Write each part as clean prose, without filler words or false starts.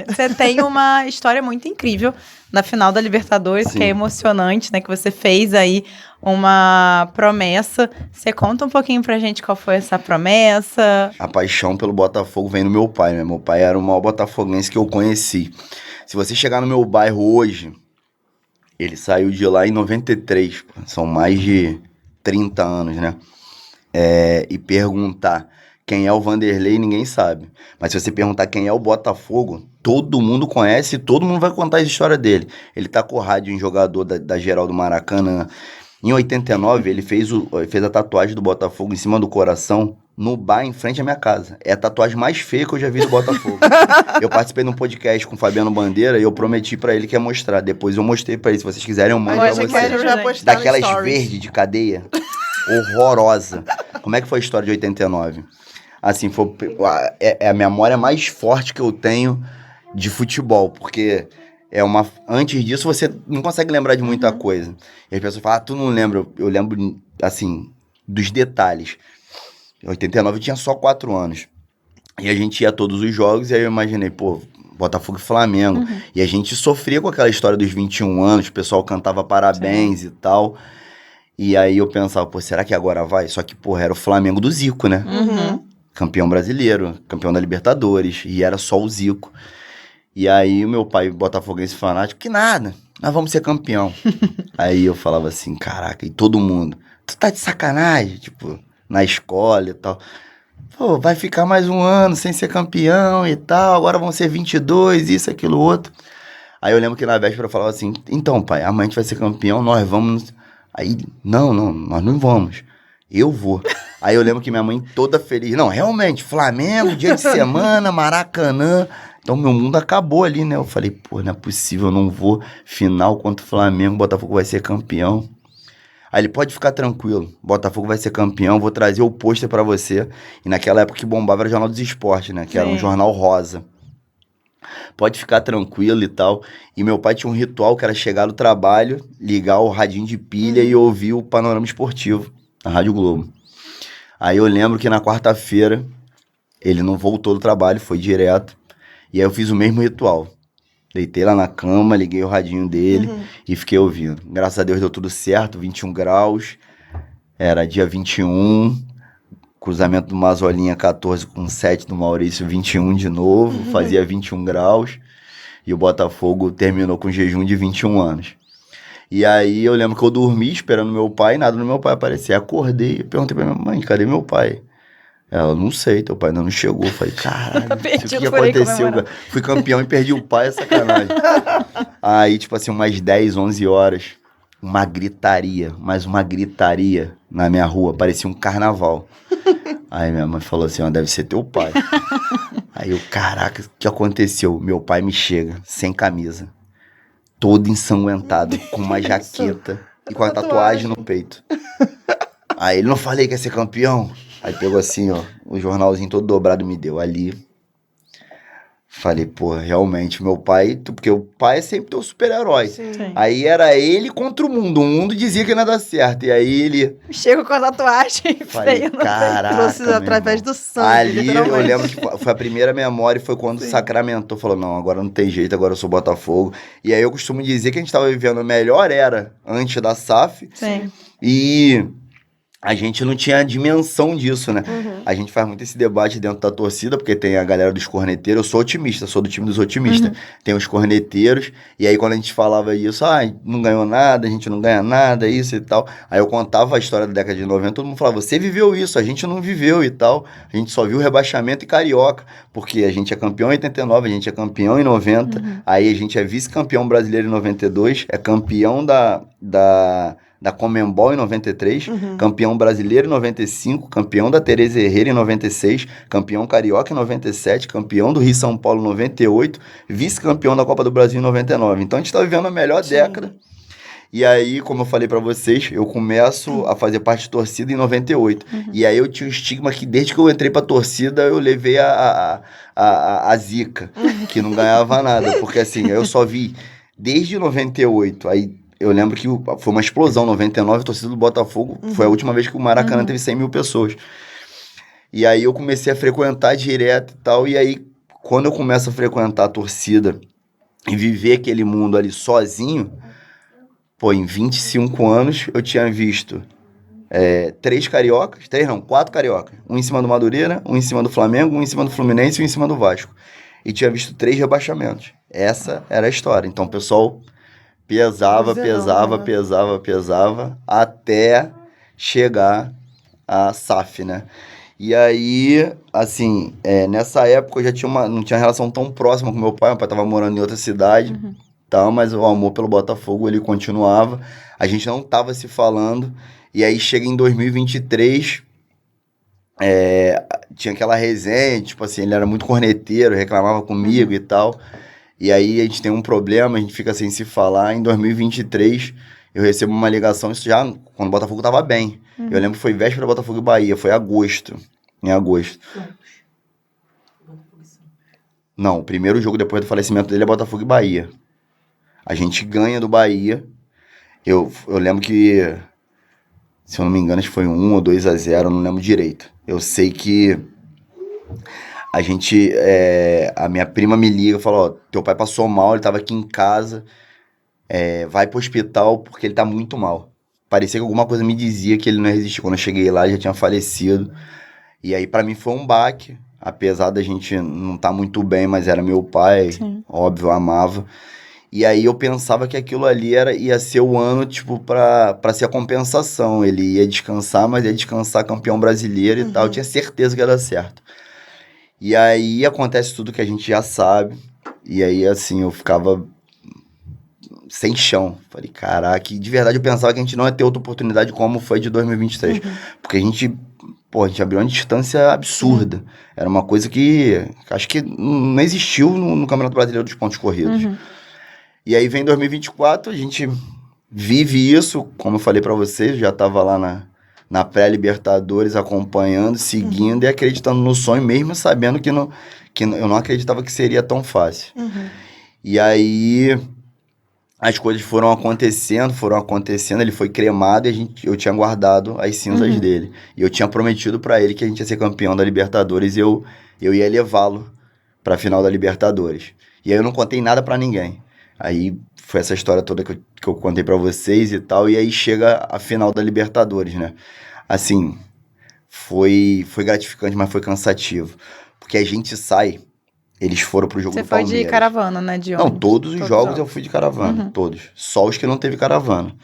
Você tem uma história muito incrível na final da Libertadores, Sim. que é emocionante, né? Que você fez aí uma promessa. Você conta um pouquinho pra gente qual foi essa promessa? A paixão pelo Botafogo vem no meu pai, né? Meu pai era o maior botafoguense que eu conheci. Se você chegar no meu bairro hoje, ele saiu de lá em 93, pô, são mais de 30 anos, né? E perguntar quem é o Vanderlei, ninguém sabe. Mas se você perguntar quem é o Botafogo, todo mundo conhece e todo mundo vai contar a história dele. Ele tá com o rádio em jogador da geral do Maracanã. Em 89, ele fez a tatuagem do Botafogo em cima do coração no bar em frente à minha casa. É a tatuagem mais feia que eu já vi do Botafogo. Eu participei de um podcast com o Fabiano Bandeira e eu prometi pra ele que ia mostrar. Depois eu mostrei pra ele. Se vocês quiserem, eu mando pra Pode vocês. que eu já postar no Daquelas stories. verdes de cadeia. Horrorosa. Como é que foi a história de 89? Assim, é a memória mais forte que eu tenho de futebol, porque antes disso você não consegue lembrar de muita coisa. E as pessoas falam, tu não lembra? Eu lembro, assim, dos detalhes. Em 89 eu tinha só 4 anos. E a gente ia a todos os jogos e aí eu imaginei, pô, Botafogo e Flamengo. E a gente sofria com aquela história dos 21 anos, o pessoal cantava parabéns e tal. E aí eu pensava, pô, será que agora vai? Só que, pô, era o Flamengo do Zico, né? Campeão brasileiro, campeão da Libertadores, e era só o Zico. E aí o meu pai, botafoguense fanático, que nada, nós vamos ser campeão. Aí eu falava assim, caraca, e todo mundo, tu tá de sacanagem, tipo, na escola e tal. Pô, vai ficar mais um ano sem ser campeão e tal, agora vão ser 22, isso, aquilo, outro. Aí eu lembro que na véspera eu falava assim, então pai, amanhã a gente vai ser campeão, nós vamos... Aí, não, nós não vamos. Eu vou. Aí eu lembro que minha mãe toda feliz. Não, realmente, Flamengo, dia de semana, Maracanã. Então meu mundo acabou ali, né? Eu falei, pô, não é possível, eu não vou. Final contra o Flamengo, Botafogo vai ser campeão. Aí ele, pode ficar tranquilo, Botafogo vai ser campeão, vou trazer o pôster pra você. E naquela época que bombava era o Jornal dos Esportes, né? Que era um jornal rosa. Pode ficar tranquilo e tal. E meu pai tinha um ritual que era chegar no trabalho, ligar o radinho de pilha e ouvir o Panorama Esportivo na Rádio Globo. Aí eu lembro que na quarta-feira ele não voltou do trabalho, foi direto. E aí eu fiz o mesmo ritual. Deitei lá na cama, liguei o radinho dele e fiquei ouvindo. Graças a Deus deu tudo certo, 21 graus. Era dia 21, cruzamento do Mazolinha 14 com 7 do Maurício, 21 de novo, fazia 21 graus. E o Botafogo terminou com jejum de 21 anos. E aí eu lembro que eu dormi esperando meu pai, nada do meu pai aparecer. Acordei e perguntei pra minha mãe, cadê meu pai? Ela, não sei, teu pai ainda não chegou. Eu falei, caralho, o que aconteceu? Fui campeão e perdi o pai, é sacanagem. Aí, tipo assim, umas 10, 11 horas, uma gritaria na minha rua, parecia um carnaval. Aí minha mãe falou assim, ó, deve ser teu pai. Aí eu, caraca, o que aconteceu? Meu pai me chega, sem camisa, todo ensanguentado, com uma jaqueta e com a tatuagem no peito. Aí ele, não falei que ia ser campeão? Aí pegou assim, ó, o jornalzinho todo dobrado me deu ali. Falei, pô, realmente, meu pai... Porque o pai é sempre teu super-herói. Aí era ele contra o mundo dizia que não ia dar certo. E aí ele... Chega com a tatuagem feia. Caraca, trouxe através do sangue, ali eu lembro que foi a primeira memória e foi quando sacramentou. Falou, não, agora não tem jeito, agora eu sou Botafogo. E aí eu costumo dizer que a gente tava vivendo a melhor era antes da SAF. Sim. E... a gente não tinha a dimensão disso, né? A gente faz muito esse debate dentro da torcida, porque tem a galera dos corneteiros. Eu sou otimista, sou do time dos otimistas. Tem os corneteiros, e aí quando a gente falava isso, não ganhou nada, a gente não ganha nada, isso e tal. Aí eu contava a história da década de 90, todo mundo falava, você viveu isso, a gente não viveu e tal. A gente só viu rebaixamento e carioca, porque a gente é campeão em 89, a gente é campeão em 90, aí a gente é vice-campeão brasileiro em 92, é campeão da Conmebol em 93, campeão brasileiro em 95, campeão da Tereza Herrera em 96, campeão carioca em 97, campeão do Rio São Paulo em 98, vice-campeão da Copa do Brasil em 99. Então a gente tá vivendo a melhor década. E aí, como eu falei pra vocês, eu começo a fazer parte de torcida em 98. E aí eu tinha um estigma que desde que eu entrei pra torcida, eu levei a zica, que não ganhava nada. Porque assim, eu só vi desde 98, aí... Eu lembro que foi uma explosão, 99, a torcida do Botafogo, foi a última vez que o Maracanã teve 100 mil pessoas. E aí eu comecei a frequentar direto e tal, e aí quando eu começo a frequentar a torcida e viver aquele mundo ali sozinho, pô, em 25 anos eu tinha visto 4 cariocas. Um em cima do Madureira, um em cima do Flamengo, um em cima do Fluminense e um em cima do Vasco. E tinha visto 3 rebaixamentos. Essa era a história. Então o pessoal pesava, até chegar a SAF, né? E aí, assim, nessa época eu já não tinha relação tão próxima com meu pai tava morando em outra cidade, tal, mas o amor pelo Botafogo, ele continuava. A gente não tava se falando, e aí chega em 2023, tinha aquela resenha, tipo assim, ele era muito corneteiro, reclamava comigo e tal. E aí a gente tem um problema, a gente fica sem se falar. Em 2023, eu recebo uma ligação, isso já quando o Botafogo tava bem. Eu lembro que foi véspera do Botafogo e Bahia, foi em agosto. Não, o primeiro jogo depois do falecimento dele é Botafogo e Bahia. A gente ganha do Bahia. Eu lembro que, se eu não me engano, acho que foi 1 ou 2-0, não lembro direito. Eu sei que a minha prima me liga e fala, ó, teu pai passou mal, ele tava aqui em casa, vai pro hospital porque ele tá muito mal. Parecia que alguma coisa me dizia que ele não ia resistir. Quando eu cheguei lá, ele já tinha falecido. E aí, pra mim, foi um baque. Apesar da gente não estar muito bem, mas era meu pai, sim, óbvio, eu amava. E aí eu pensava que aquilo ali ia ser o ano, tipo, pra ser a compensação. Ele ia descansar, mas ia descansar campeão brasileiro e tal. Eu tinha certeza que ia dar certo. E aí acontece tudo que a gente já sabe. E aí, assim, eu ficava sem chão. Falei, caraca, e de verdade eu pensava que a gente não ia ter outra oportunidade como foi de 2023. Porque a gente abriu uma distância absurda. Era uma coisa que acho que não existiu no Campeonato Brasileiro dos Pontos Corridos. E aí vem 2024, a gente vive isso, como eu falei pra vocês, já tava lá na pré-Libertadores acompanhando, seguindo e acreditando no sonho, mesmo sabendo que eu não acreditava que seria tão fácil. E aí as coisas foram acontecendo, ele foi cremado e eu tinha guardado as cinzas dele. E eu tinha prometido pra ele que a gente ia ser campeão da Libertadores e eu ia levá-lo pra final da Libertadores. E aí eu não contei nada pra ninguém. Aí foi essa história toda que eu contei pra vocês e tal, e aí chega a final da Libertadores, né? Assim, foi gratificante, mas foi cansativo. Porque a gente sai, eles foram pro jogo do Palmeiras. Você foi de caravana, né? De ônibus? Não, todos os jogos eu fui de caravana, todos. Só os que não teve caravana.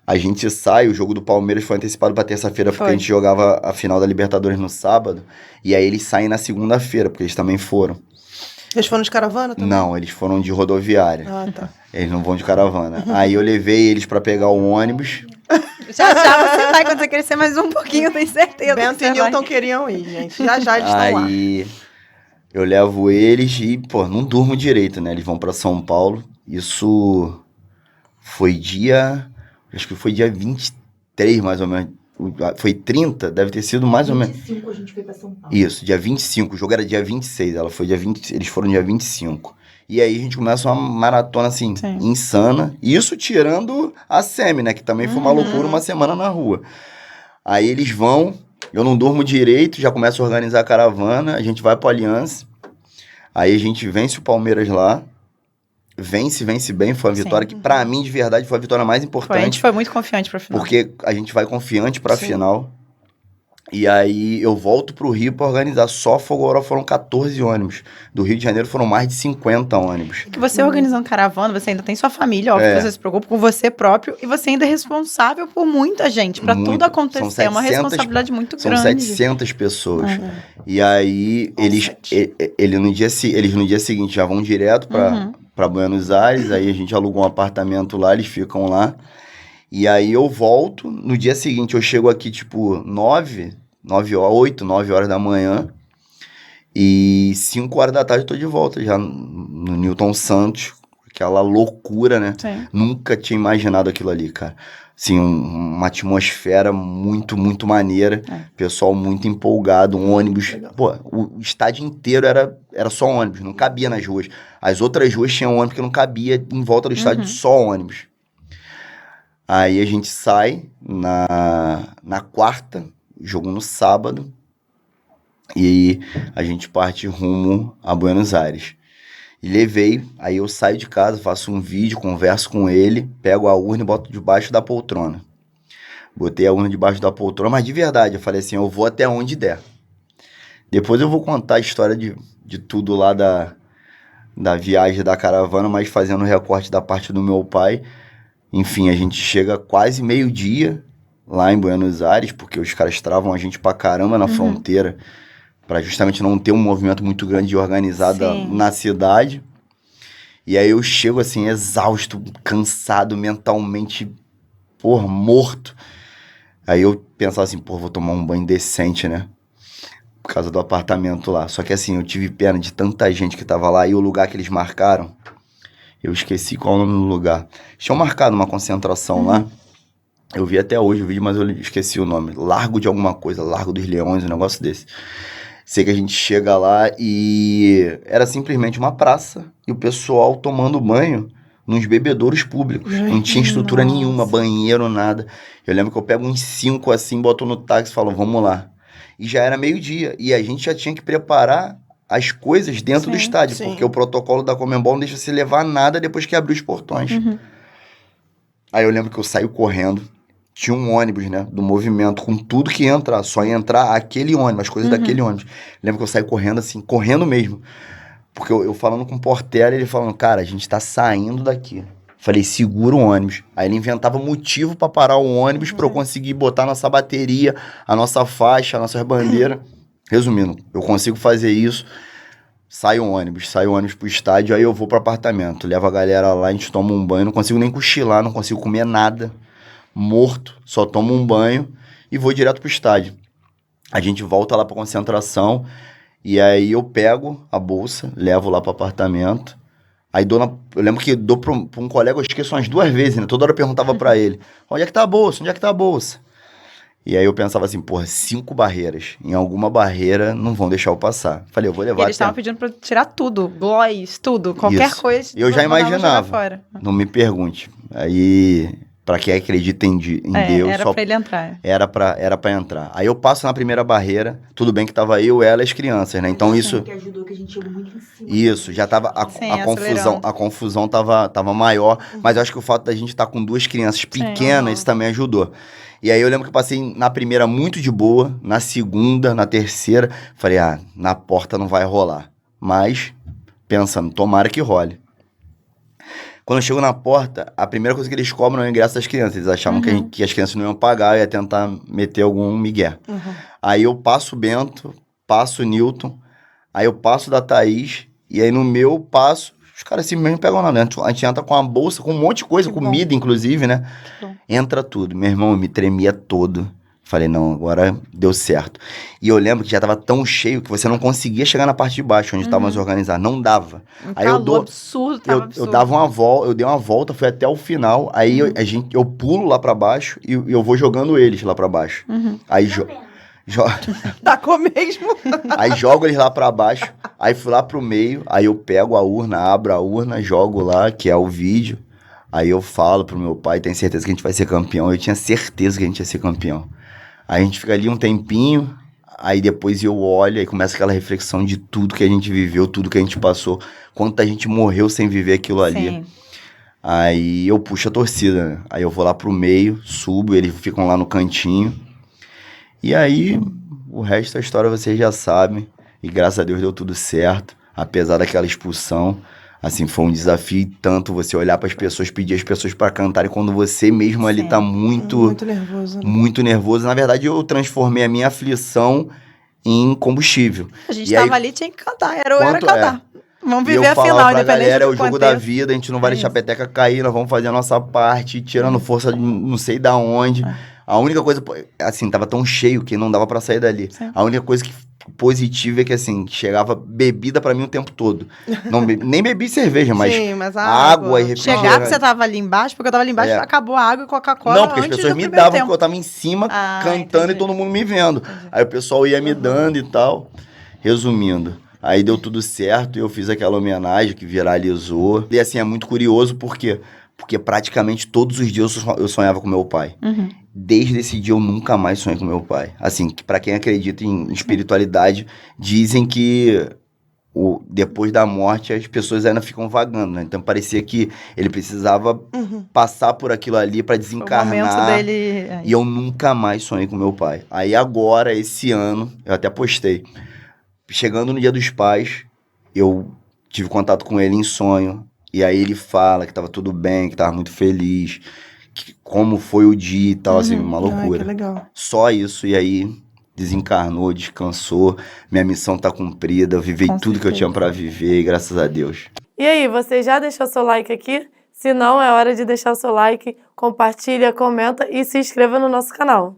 A gente sai, o jogo do Palmeiras foi antecipado pra terça-feira, porque a gente jogava a final da Libertadores no sábado, e aí eles saem na segunda-feira, porque eles também foram. Eles foram de caravana também? Não, eles foram de rodoviária. Ah, tá. Eles não vão de caravana. Aí eu levei eles pra pegar o ônibus. Já você vai, quando você crescer mais um pouquinho, tenho certeza. Bento e Newton queriam ir, gente. Já eles estão lá. Aí eu levo eles e, pô, não durmo direito, né? Eles vão pra São Paulo. Isso foi acho que foi dia 23, mais ou menos. Foi 30, deve ter sido mais ou menos. 25 a gente foi pra São Paulo. Isso, dia 25. O jogo era dia 26, eles foram dia 25. E aí a gente começa uma maratona, assim, insana. Isso tirando a semi, né? Que também foi uma loucura, uma semana na rua. Aí eles vão, eu não durmo direito, já começo a organizar a caravana, a gente vai pro Aliança. Aí a gente vence o Palmeiras lá. Vence bem, foi uma vitória que pra mim, de verdade, foi a vitória mais importante. A gente foi muito confiante pra final. Porque a gente vai confiante pra final. E aí eu volto pro Rio pra organizar. Só Fogoró foram 14 ônibus. Do Rio de Janeiro foram mais de 50 ônibus. Que você organizando caravana, você ainda tem sua família, óbvio, que você se preocupa com você próprio. E você ainda é responsável por muita gente. Pra tudo acontecer, é uma responsabilidade muito grande. São 700 pessoas. E aí eles no dia seguinte já vão direto pra Buenos Aires. Aí a gente alugou um apartamento lá, eles ficam lá. E aí eu volto, no dia seguinte eu chego aqui tipo 9 horas da manhã e 5 horas da tarde eu tô de volta já no Newton Santos, aquela loucura, né? Nunca tinha imaginado aquilo ali, cara. Assim, uma atmosfera muito, muito maneira, pessoal muito empolgado, um ônibus, pô, o estádio inteiro era só ônibus, não cabia nas ruas. As outras ruas tinham ônibus que não cabia em volta do estádio, só ônibus. Aí a gente sai na quarta, jogo no sábado, E a gente parte rumo a Buenos Aires. E levei, aí eu saio de casa, faço um vídeo, converso com ele, pego a urna e boto debaixo da poltrona. Botei a urna debaixo da poltrona, mas de verdade, eu falei assim, eu vou até onde der. Depois eu vou contar a história de tudo lá da viagem da caravana, mas fazendo o recorte da parte do meu pai. Enfim, a gente chega quase meio-dia lá em Buenos Aires, porque os caras travam a gente pra caramba na fronteira, para justamente não ter um movimento muito grande e organizado na cidade. E aí eu chego assim, exausto, cansado, mentalmente, morto. Aí eu pensava assim, vou tomar um banho decente, né? Por causa do apartamento lá. Só que assim, eu tive pena de tanta gente que tava lá, e o lugar que eles marcaram, eu esqueci qual é o nome do lugar. Eles tinham marcado uma concentração lá. Eu vi até hoje o vídeo, mas eu esqueci o nome. Largo de alguma coisa, Largo dos Leões, um negócio desse. Sei que a gente chega lá e era simplesmente uma praça e o pessoal tomando banho nos bebedouros públicos. Não tinha estrutura nenhuma, banheiro, nada. Eu lembro que eu pego uns 5 assim, boto no táxi e falo, vamos lá. E já era meio-dia e a gente já tinha que preparar as coisas dentro do estádio, porque o protocolo da Conmebol não deixa você levar nada depois que abrir os portões. Aí eu lembro que eu saio correndo. Tinha um ônibus, né, do movimento, com tudo que ia entrar. Só ia entrar aquele ônibus, as coisas daquele ônibus. Lembro que eu saí correndo assim, correndo mesmo. Porque eu falando com o Portela, ele falando, cara, a gente tá saindo daqui. Falei, segura o ônibus. Aí ele inventava motivo pra parar o ônibus pra eu conseguir botar nossa bateria, a nossa faixa, a nossas bandeiras. Resumindo, eu consigo fazer isso. Sai o ônibus pro estádio, aí eu vou pro apartamento. Levo a galera lá, a gente toma um banho, não consigo nem cochilar, não consigo comer nada. Morto, só tomo um banho e vou direto pro estádio. A gente volta lá pra concentração e aí eu pego a bolsa, levo lá pro apartamento. Aí eu lembro que dou pra um colega, eu esqueço umas 2 vezes, né? Toda hora eu perguntava pra ele, onde é que tá a bolsa? Onde é que tá a bolsa? E aí eu pensava assim, 5 barreiras. Em alguma barreira não vão deixar eu passar. Falei, eu vou levar. Eles estavam pedindo pra tirar tudo, gloss, tudo, qualquer coisa. Eu já imaginava, não me pergunte. Aí... Pra quem acredita em Deus... Era pra ele entrar. Era pra entrar. Aí eu passo na primeira barreira, tudo bem que tava eu, ela e as crianças, né? Então isso... que ajudou, que a gente chegou muito em cima. Isso, já tava... A confusão tava maior, mas eu acho que o fato da gente estar com 2 crianças pequenas, isso também ajudou. E aí eu lembro que eu passei na primeira muito de boa, na segunda, na terceira, falei, na porta não vai rolar. Mas, pensando, tomara que role. Quando eu chego na porta, a primeira coisa que eles cobram é o ingresso das crianças. Eles achavam que as crianças não iam pagar, eu ia tentar meter algum migué. Aí eu passo o Bento, passo o Newton, aí eu passo da Thaís, e aí no meu passo, os caras simplesmente pegam na dentro. A gente entra com uma bolsa, com um monte de coisa, comida inclusive, né? Entra tudo. Meu irmão, eu me tremia todo. Falei, não, agora deu certo. E eu lembro que já tava tão cheio que você não conseguia chegar na parte de baixo, onde estávamos organizados. Não dava. Aí absurdo, eu dava uma volta, eu dei uma volta, fui até o final, aí eu pulo lá pra baixo e eu vou jogando eles lá pra baixo. Aí Tacou mesmo? Aí jogo eles lá pra baixo, aí fui lá pro meio, aí eu pego a urna, abro a urna, jogo lá, que é o vídeo. Aí eu falo pro meu pai, tem certeza que a gente vai ser campeão? Eu tinha certeza que a gente ia ser campeão. Aí a gente fica ali um tempinho, aí depois eu olho, aí começa aquela reflexão de tudo que a gente viveu, tudo que a gente passou, quanta gente morreu sem viver aquilo ali. Aí eu puxo a torcida, né? Aí eu vou lá pro meio, subo, eles ficam lá no cantinho. E aí, o resto da história vocês já sabem. E graças a Deus deu tudo certo, apesar daquela expulsão. Assim, foi um desafio tanto você olhar para as pessoas, pedir as pessoas para cantarem, quando você mesmo ali tá muito nervoso. Muito nervoso. Na verdade, eu transformei a minha aflição em combustível. A gente tava ali, tinha que cantar, era cantar. Vamos viver a final, independente galera, é o jogo da vida, a gente não vai deixar a peteca cair, nós vamos fazer a nossa parte, tirando força de não sei da onde. A única coisa, assim, tava tão cheio que não dava pra sair dali. A única coisa positiva é que, assim, chegava bebida pra mim o tempo todo. Não nem bebi cerveja, mas água e refrigerante. Chegar que você tava ali embaixo, porque eu tava ali embaixo, acabou a água e Coca-Cola. Não, porque as pessoas me davam, porque eu tava em cima cantando e todo mundo me vendo. Aí o pessoal ia me dando e tal. Resumindo, aí deu tudo certo e eu fiz aquela homenagem que viralizou. E assim, é muito curioso porque praticamente todos os dias eu sonhava com meu pai. desde esse dia eu nunca mais sonhei com meu pai. Assim, que pra quem acredita em espiritualidade, dizem que depois da morte as pessoas ainda ficam vagando, né? Então parecia que ele precisava passar por aquilo ali pra desencarnar. O momento dele... E eu nunca mais sonhei com meu pai. Aí agora, esse ano, eu até postei. Chegando no Dia dos Pais, eu tive contato com ele em sonho. E aí ele fala que tava tudo bem, que tava muito feliz, como foi o dia e tal, assim, uma loucura. Que legal. Só isso, e aí desencarnou, descansou, minha missão tá cumprida, eu vivi tudo que eu tinha pra viver, graças a Deus. E aí, você já deixou seu like aqui? Se não, é hora de deixar o seu like, compartilha, comenta e se inscreva no nosso canal.